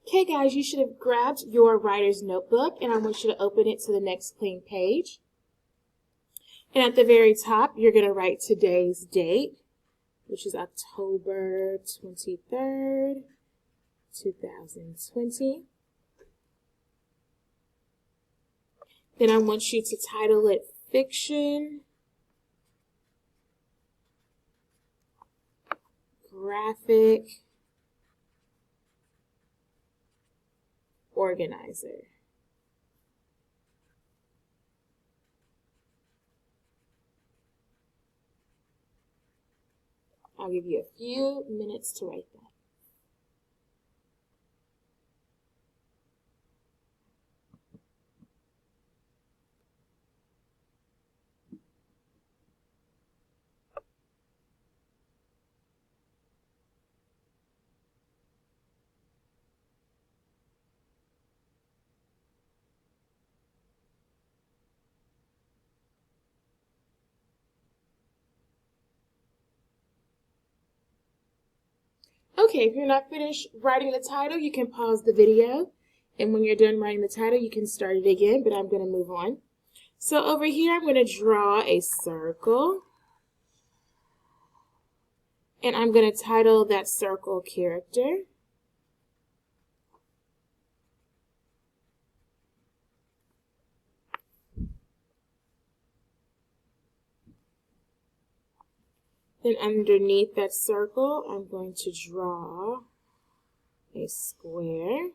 Okay, guys, you should have grabbed your writer's notebook, and I want you to open it to the next clean page. And at the very top, you're going to write today's date, which is October 23rd, 2020. Then I want you to title it Fiction Graphic Organizer. I'll give you a few minutes to write that. Okay, if you're not finished writing the title, you can pause the video. And when you're done writing the title, you can start it again, but I'm going to move on. So over here, I'm going to draw a circle. And I'm going to title that circle Character. Then underneath that circle, I'm going to draw a square.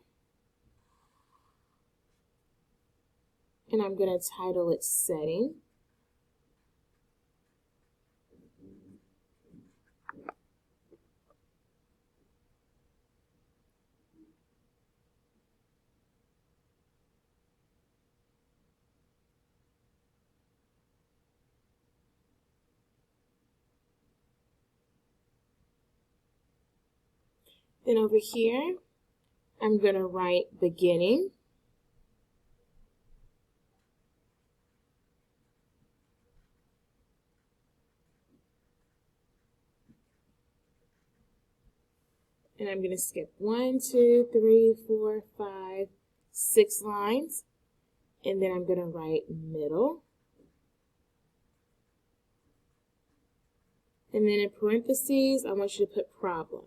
And I'm going to title it Setting. Then over here, I'm going to write Beginning. And I'm going to skip 1, 2, 3, 4, 5, 6 lines. And then I'm going to write Middle. And then in parentheses, I want you to put Problem.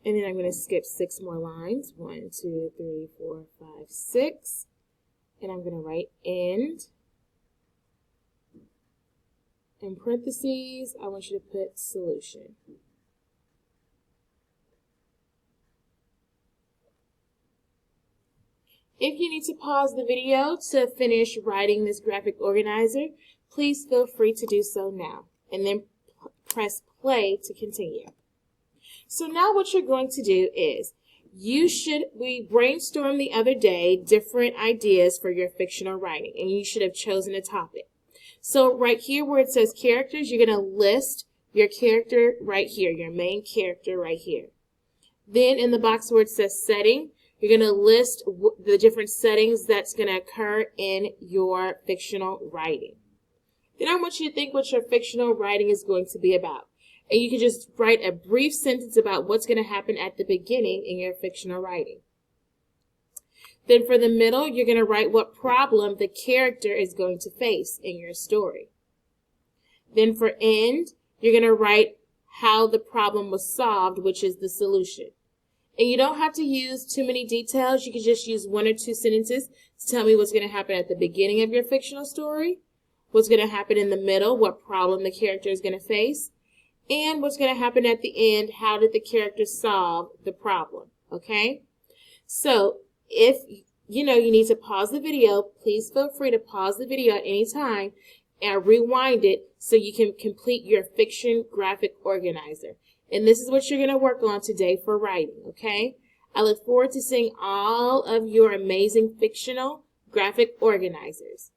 And then I'm going to skip 6 more lines. 1, 2, 3, 4, 5, 6. And I'm going to write End. In parentheses, I want you to put Solution. If you need to pause the video to finish writing this graphic organizer, please feel free to do so now. And then press play to continue. So now what you're going to do is, we brainstormed the other day different ideas for your fictional writing, and you should have chosen a topic. So right here where it says characters, you're going to list your character right here, your main character right here. Then in the box where it says setting, you're going to list the different settings that's going to occur in your fictional writing. Then I want you to think what your fictional writing is going to be about. And you can just write a brief sentence about what's going to happen at the beginning in your fictional writing. Then for the middle, you're going to write what problem the character is going to face in your story. Then for end, you're going to write how the problem was solved, which is the solution. And you don't have to use too many details. You can just use 1 or 2 sentences to tell me what's going to happen at the beginning of your fictional story, what's going to happen in the middle, what problem the character is going to face, and what's going to happen at the end, how did the character solve the problem, okay? So if you need to pause the video, please feel free to pause the video at any time and rewind it so you can complete your fiction graphic organizer. And this is what you're going to work on today for writing, okay? I look forward to seeing all of your amazing fictional graphic organizers.